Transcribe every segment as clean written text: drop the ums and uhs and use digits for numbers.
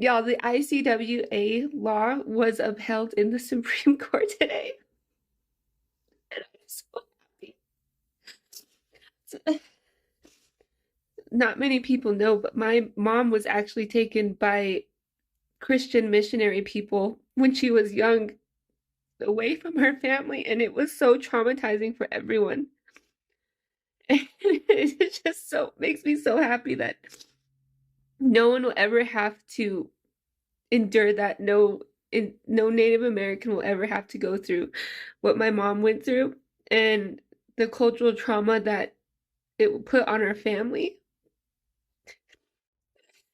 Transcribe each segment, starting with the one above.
Y'all, the ICWA law was upheld in the Supreme Court today. And I'm so happy. So, not many people know, but my mom was actually taken by Christian missionary people when she was young away from her family, and it was so traumatizing for everyone. And it just so makes me so happy that no one will ever have to endure that. No Native American will ever have to go through what my mom went through and the cultural trauma that it will put on our family.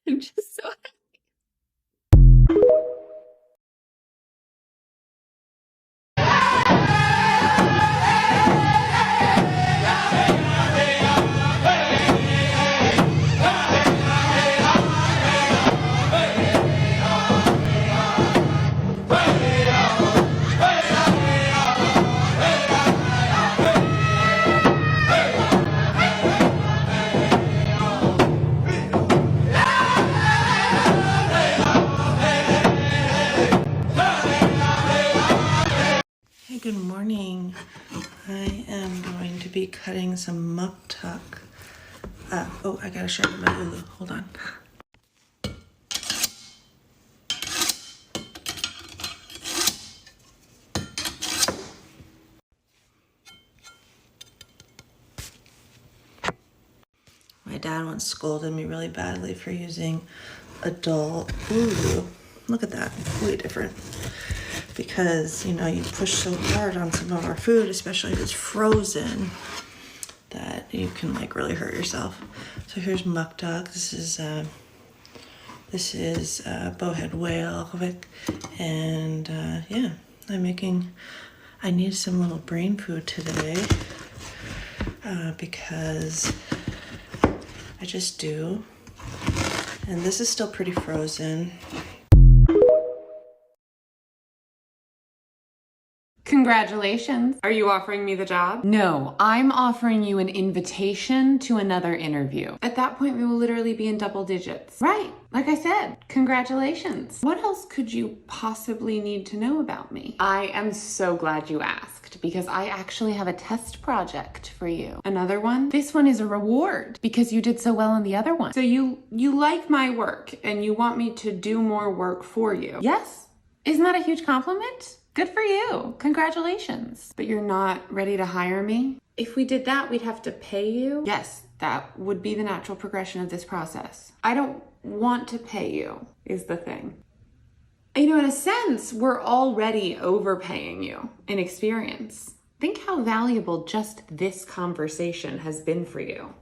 I'm just so Hey, good morning. I am going to be cutting some muktuk. Oh, I gotta sharpen my ulu. Hold on. My dad once scolded me really badly for using a dull ulu. Look at that, way different. Because, you know, you push so hard on some of our food, especially if it's frozen, that you can like really hurt yourself. So here's muktuk. This is bowhead whale, and yeah, I need some little brain food today because I just do. And this is still pretty frozen. Congratulations. Are you offering me the job? No, I'm offering you an invitation to another interview. At that point, we will literally be in double digits. Right, like I said, congratulations. What else could you possibly need to know about me? I am so glad you asked because I actually have a test project for you. Another one? This one is a reward because you did so well on the other one. So you like my work and you want me to do more work for you. Yes? Isn't that a huge compliment? Good for you. Congratulations. But you're not ready to hire me? If we did that, we'd have to pay you. Yes, that would be the natural progression of this process. I don't want to pay you, is the thing. You know, in a sense, we're already overpaying you in experience. Think how valuable just this conversation has been for you.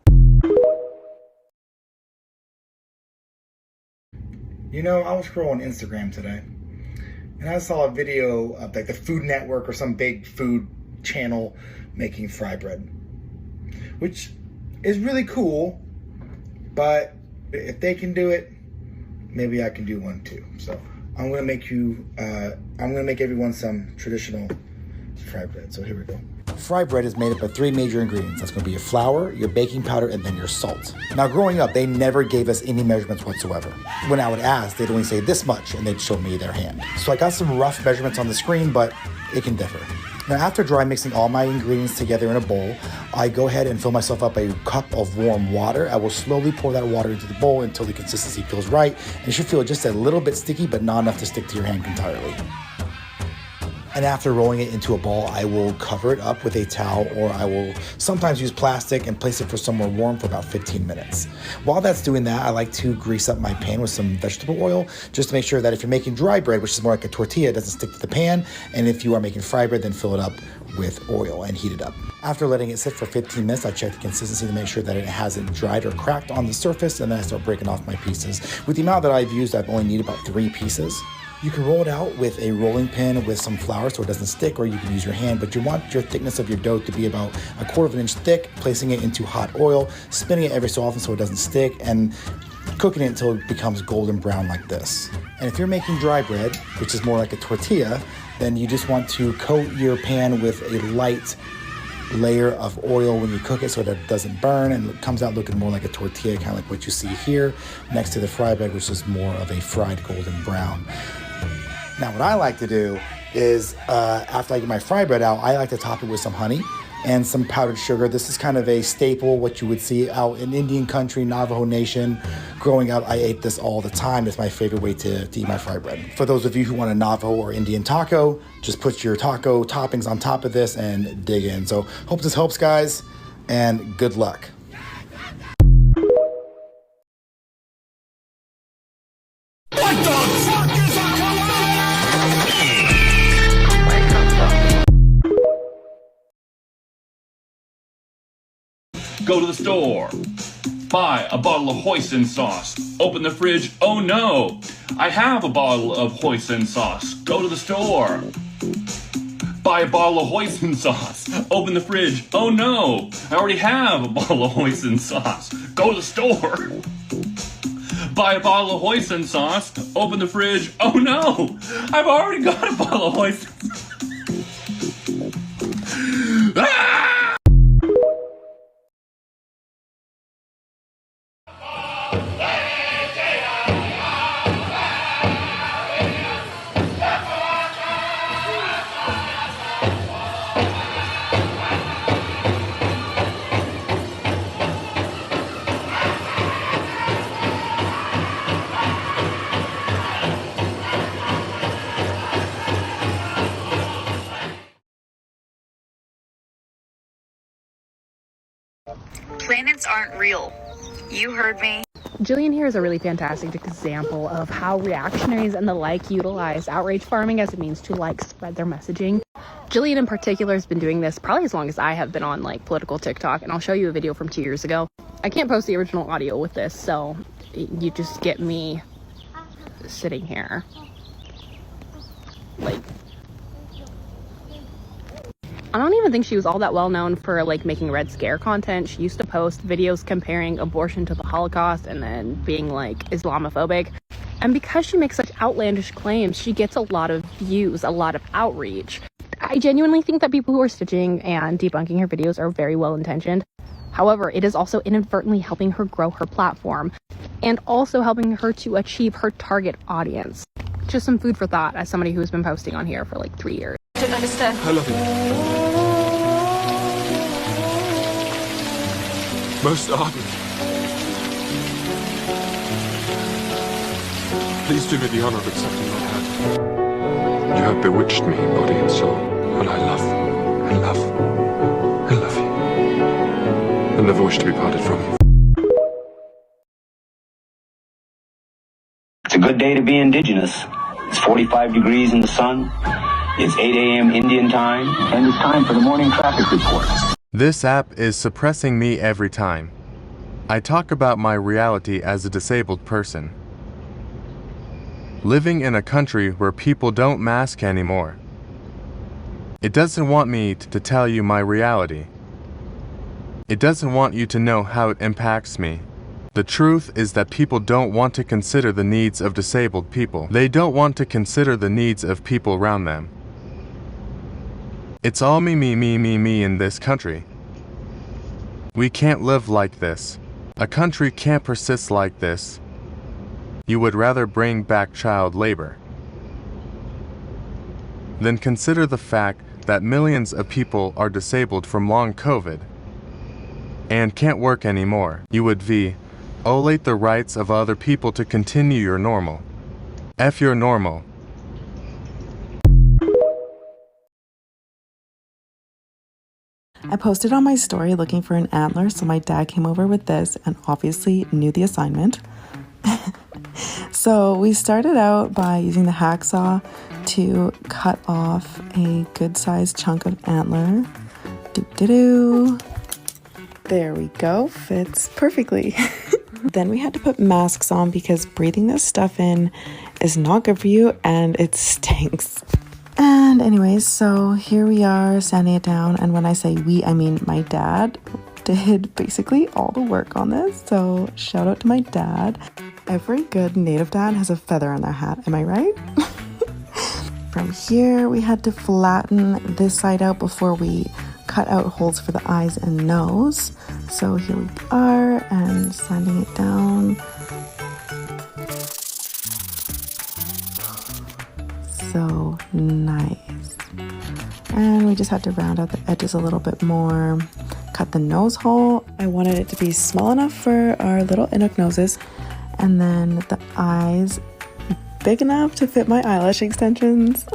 You know, I was scrolling Instagram today, and I saw a video of like the Food Network or some big food channel making fry bread, which is really cool, but if they can do it, maybe I can do one too. So I'm gonna make everyone some traditional fry bread. So here we go. Fry bread is made up of 3 major ingredients. That's going to be your flour, your baking powder, and then your salt. Now, growing up, they never gave us any measurements whatsoever. When I would ask, they'd only say this much, and they'd show me their hand. So I got some rough measurements on the screen, but it can differ. Now, after dry mixing all my ingredients together in a bowl, I go ahead and fill myself up a cup of warm water. I will slowly pour that water into the bowl until the consistency feels right. And it should feel just a little bit sticky, but not enough to stick to your hand entirely. And after rolling it into a ball, I will cover it up with a towel, or I will sometimes use plastic and place it for somewhere warm for about 15 minutes. While that's doing that, I like to grease up my pan with some vegetable oil, just to make sure that if you're making dry bread, which is more like a tortilla, it doesn't stick to the pan. And if you are making fry bread, then fill it up with oil and heat it up. After letting it sit for 15 minutes, I check the consistency to make sure that it hasn't dried or cracked on the surface, and then I start breaking off my pieces. With the amount that I've used, I've only needed about 3 pieces. You can roll it out with a rolling pin with some flour so it doesn't stick, or you can use your hand, but you want your thickness of your dough to be about 1/4 of an inch thick, placing it into hot oil, spinning it every so often so it doesn't stick, and cooking it until it becomes golden brown like this. And if you're making dry bread, which is more like a tortilla, then you just want to coat your pan with a light layer of oil when you cook it so that it doesn't burn, and it comes out looking more like a tortilla, kind of like what you see here next to the fry bread, which is more of a fried golden brown. Now what I like to do is after I get my fry bread out, I like to top it with some honey and some powdered sugar. This is kind of a staple, what you would see out in Indian country, Navajo Nation. Growing up, I ate this all the time. It's my favorite way to eat my fry bread. For those of you who want a Navajo or Indian taco, just put your taco toppings on top of this and dig in. So hope this helps, guys, and good luck. What the fuck is a Go to the store. Buy a bottle of hoisin sauce. Open the fridge. Oh no! I have a bottle of hoisin sauce. Go to the store. Buy a bottle of hoisin sauce. Open the fridge. Oh no! I already have a bottle of hoisin sauce. Go to the store. Buy a bottle of hoisin sauce. Open the fridge. Oh no! I've already got a bottle of hoisin sauce. Ah! Planets aren't real. You heard me. Jillian here is a really fantastic example of how reactionaries and the like utilize outrage farming as a means to spread their messaging. Jillian in particular has been doing this probably as long as I have been on political TikTok, and I'll show you a video from 2 years ago. I can't post the original audio with this, so you just get me sitting here I don't even think she was all that well known for making Red Scare content. She used to post videos comparing abortion to the Holocaust and then being Islamophobic. And because she makes such outlandish claims, she gets a lot of views, a lot of outreach. I genuinely think that people who are stitching and debunking her videos are very well intentioned. However, it is also inadvertently helping her grow her platform and also helping her to achieve her target audience. Just some food for thought as somebody who's been posting on here for 3 years. I don't understand. I love you. Most ardent. Please do me the honor of accepting my hand. You have bewitched me, body and soul, and I love, and love, and love you, and never wish to be parted from you. It's a good day to be indigenous. It's 45 degrees in the sun. It's 8 a.m. Indian time, and it's time for the morning traffic report. This app is suppressing me every time I talk about my reality as a disabled person. Living in a country where people don't mask anymore. It doesn't want me to tell you my reality. It doesn't want you to know how it impacts me. The truth is that people don't want to consider the needs of disabled people. They don't want to consider the needs of people around them. It's all me in this country. We can't live like this. A country can't persist like this. You would rather bring back child labor. Then consider the fact that millions of people are disabled from long COVID and can't work anymore. You would violate the rights of other people to continue your normal. F your normal. I posted on my story looking for an antler, so my dad came over with this and obviously knew the assignment. So we started out by using the hacksaw to cut off a good-sized chunk of antler. Doo-doo-doo. There we go, fits perfectly. Then we had to put masks on because breathing this stuff in is not good for you and it stinks. And anyways, so here we are sanding it down, and when I say we, I mean my dad did basically all the work on this, so shout out to my dad. Every good native dad has a feather in their hat, am I right? From here, we had to flatten this side out before we cut out holes for the eyes and nose. So here we are, and sanding it down. So nice. And we just had to round out the edges a little bit more. Cut the nose hole. I wanted it to be small enough for our little Inuk noses, and then the eyes big enough to fit my eyelash extensions.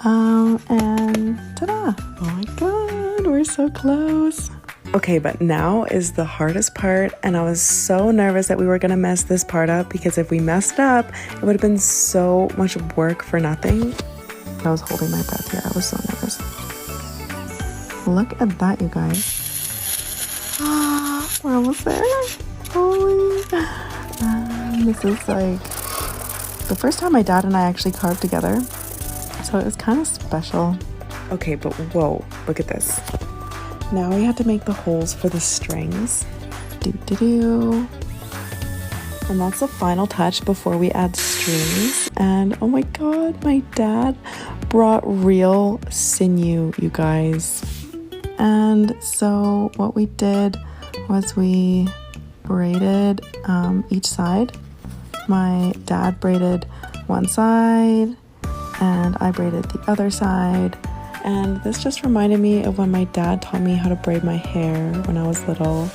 And ta-da! Oh my god, we're so close. Okay, but now is the hardest part, and I was so nervous that we were gonna mess this part up, because if we messed up, it would have been so much work for nothing. I was holding my breath here. I was so nervous. Look at that, you guys. We're almost there. Holy. This is like the first time my dad and I actually carved together, so it was kind of special. Okay, but whoa, look at this. Now we have to make the holes for the strings. Do-do-do. And that's the final touch before we add strings. And oh my god, my dad brought real sinew, you guys. And so what we did was we braided each side. My dad braided one side and I braided the other side. And this just reminded me of when my dad taught me how to braid my hair when I was little.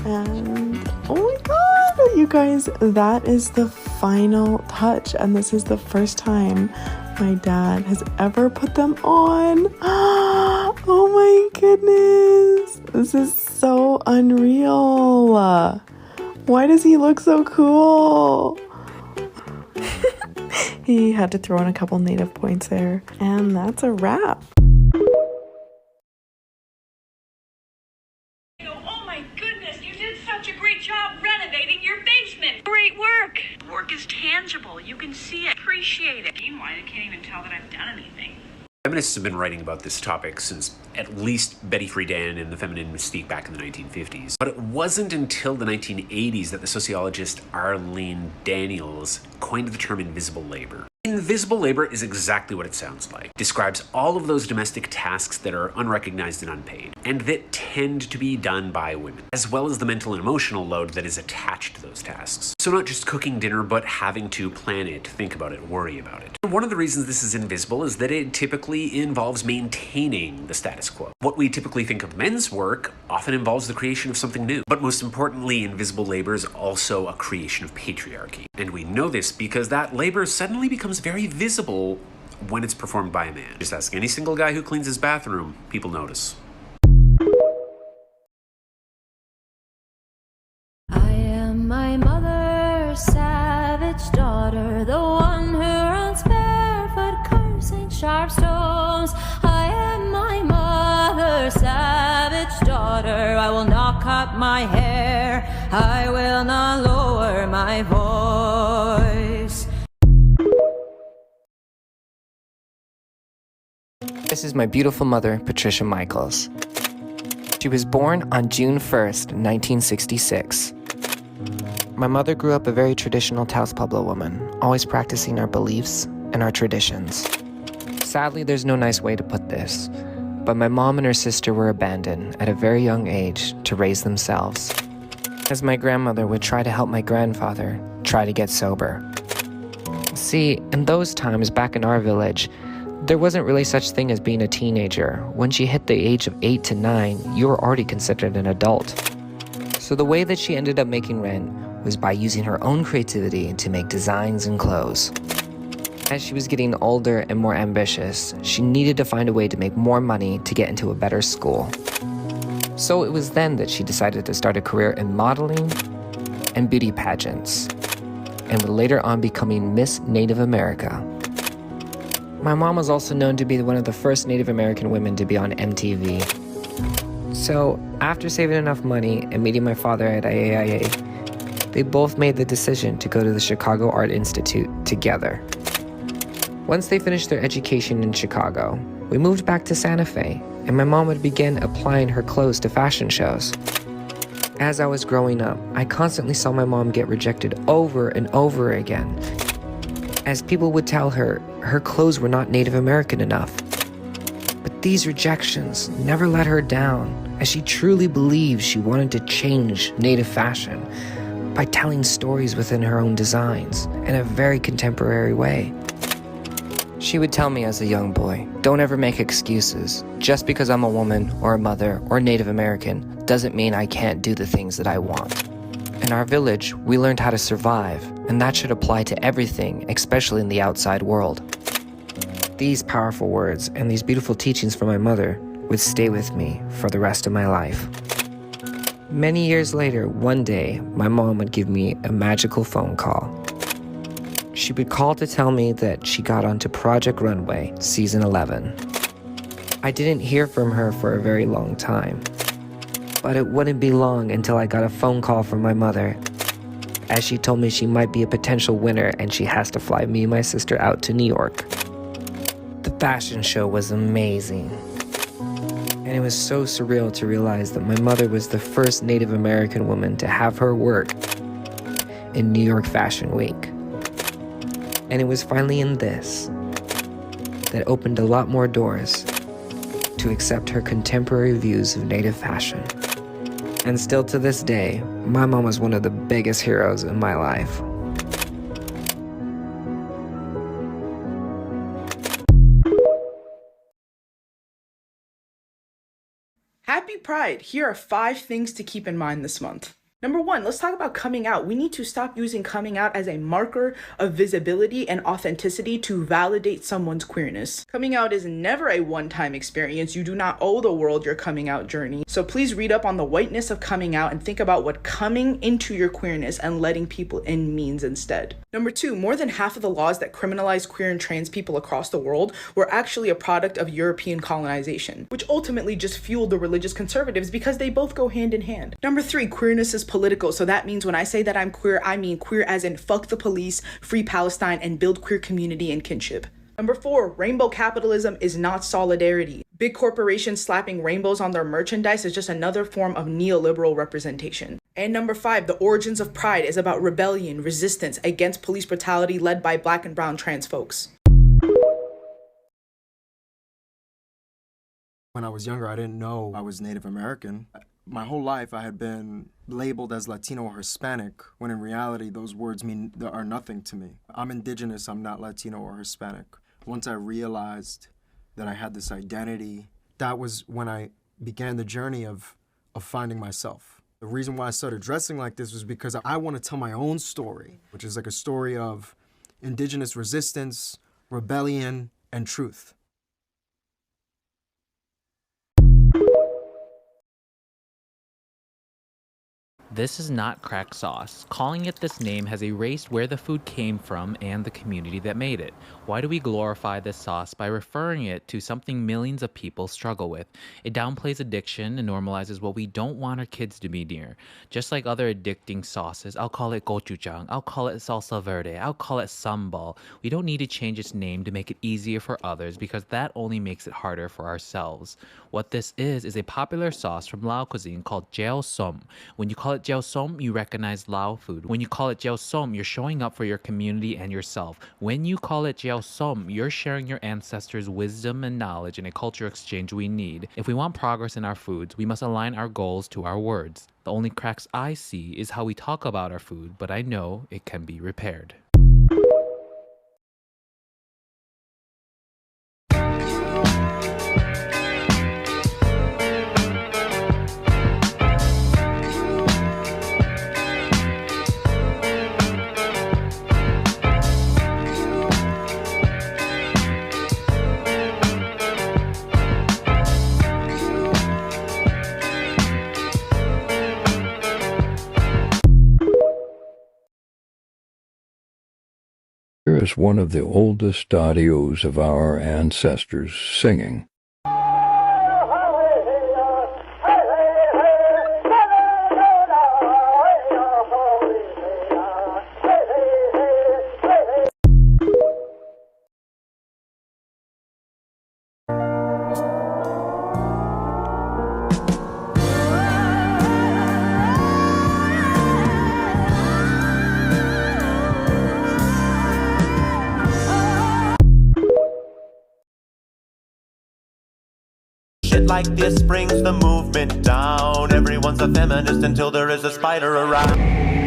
And oh my god, you guys, that is the final touch. And this is the first time my dad has ever put them on. Oh my goodness, this is so unreal. Why does he look so cool? He had to throw in a couple native points there, and that's a wrap. Oh my goodness, you did such a great job renovating your basement. Great work. Work is tangible. You can see it, appreciate it. Meanwhile, I can't even tell that I've done anything. Feminists have been writing about this topic since at least Betty Friedan and the feminine mystique back in the 1950s. But it wasn't until the 1980s that the sociologist Arlene Daniels coined the term invisible labor. Invisible labor is exactly what it sounds like. It describes all of those domestic tasks that are unrecognized and unpaid, and that tend to be done by women, as well as the mental and emotional load that is attached to those tasks. So not just cooking dinner, but having to plan it, think about it, worry about it. And one of the reasons this is invisible is that it typically involves maintaining the status quo. What we typically think of men's work often involves the creation of something new. But most importantly, invisible labor is also a creation of patriarchy. And we know this because that labor suddenly becomes very visible when it's performed by a man. Just ask any single guy who cleans his bathroom, people notice. I am my mother's savage daughter, the one who runs barefoot, cursing sharp stones. I am my mother's savage daughter. I will not cut my hair, I will not lower my voice. This is my beautiful mother, Patricia Michaels. She was born on June 1st, 1966. My mother grew up a very traditional Taos Pueblo woman, always practicing our beliefs and our traditions. Sadly, there's no nice way to put this, but my mom and her sister were abandoned at a very young age to raise themselves, as my grandmother would try to help my grandfather try to get sober. See, in those times back in our village, there wasn't really such thing as being a teenager. When she hit the age of 8 to 9, you were already considered an adult. So the way that she ended up making rent was by using her own creativity to make designs and clothes. As she was getting older and more ambitious, she needed to find a way to make more money to get into a better school. So it was then that she decided to start a career in modeling and beauty pageants, and would later on becoming Miss Native America. My mom was also known to be one of the first Native American women to be on MTV. So, after saving enough money and meeting my father at IAIA, they both made the decision to go to the Chicago Art Institute together. Once they finished their education in Chicago, we moved back to Santa Fe, and my mom would begin applying her clothes to fashion shows. As I was growing up, I constantly saw my mom get rejected over and over again, as people would tell her her clothes were not Native American enough. But These rejections never let her down, as she truly believed she wanted to change Native fashion by telling stories within her own designs in a very contemporary way. She would tell me as a young boy, don't ever make excuses. Just because I'm a woman or a mother or Native American doesn't mean I can't do the things that I want. In our village, we learned how to survive, and that should apply to everything, especially in the outside world. These powerful words and these beautiful teachings from my mother would stay with me for the rest of my life. Many years later, one day, my mom would give me a magical phone call. She would call to tell me that she got onto Project Runway, Season 11. I didn't hear from her for a very long time, but it wouldn't be long until I got a phone call from my mother, as she told me she might be a potential winner and she has to fly me and my sister out to New York. The fashion show was amazing, and it was so surreal to realize that my mother was the first Native American woman to have her work in New York Fashion Week. And it was finally in this that opened a lot more doors to accept her contemporary views of Native fashion. And still to this day, my mom was one of the biggest heroes in my life. Happy Pride! Here are 5 things to keep in mind this month. Number 1, let's talk about coming out. We need to stop using coming out as a marker of visibility and authenticity to validate someone's queerness. Coming out is never a one-time experience. You do not owe the world your coming out journey. So please read up on the whiteness of coming out and think about what coming into your queerness and letting people in means instead. Number 2, more than half of the laws that criminalize queer and trans people across the world were actually a product of European colonization, which ultimately just fueled the religious conservatives because they both go hand in hand. Number 3, queerness is political. So that means when I say that I'm queer, I mean queer as in fuck the police, free Palestine, and build queer community and kinship. Number 4, rainbow capitalism is not solidarity. Big corporations slapping rainbows on their merchandise is just another form of neoliberal representation. And number 5, the origins of pride is about rebellion, resistance against police brutality led by Black and brown trans folks. When I was younger, I didn't know I was Native American. My whole life, I had been labeled as Latino or Hispanic, when in reality, those words are nothing to me. I'm indigenous, I'm not Latino or Hispanic. Once I realized that I had this identity, that was when I began the journey of finding myself. The reason why I started dressing like this was because I want to tell my own story, which is like a story of indigenous resistance, rebellion, and truth. This is not crack sauce. Calling it this name has erased where the food came from and the community that made it. Why do we glorify this sauce by referring it to something millions of people struggle with? It downplays addiction and normalizes what we don't want our kids to be near. Just like other addicting sauces, I'll call it gochujang, I'll call it salsa verde, I'll call it sambal. We don't need to change its name to make it easier for others because that only makes it harder for ourselves. What this is a popular sauce from Lao cuisine called jiao som. When you call it jiao som, you recognize Lao food. When you call it jiao som, you're showing up for your community and yourself. When you call it jiao som, you're sharing your ancestors' wisdom and knowledge in a culture exchange we need. If we want progress in our foods, we must align our goals to our words. The only cracks I see is how we talk about our food, but I know it can be repaired. Here is one of the oldest audios of our ancestors singing. like this brings the movement down. Everyone's a feminist until there is a spider around.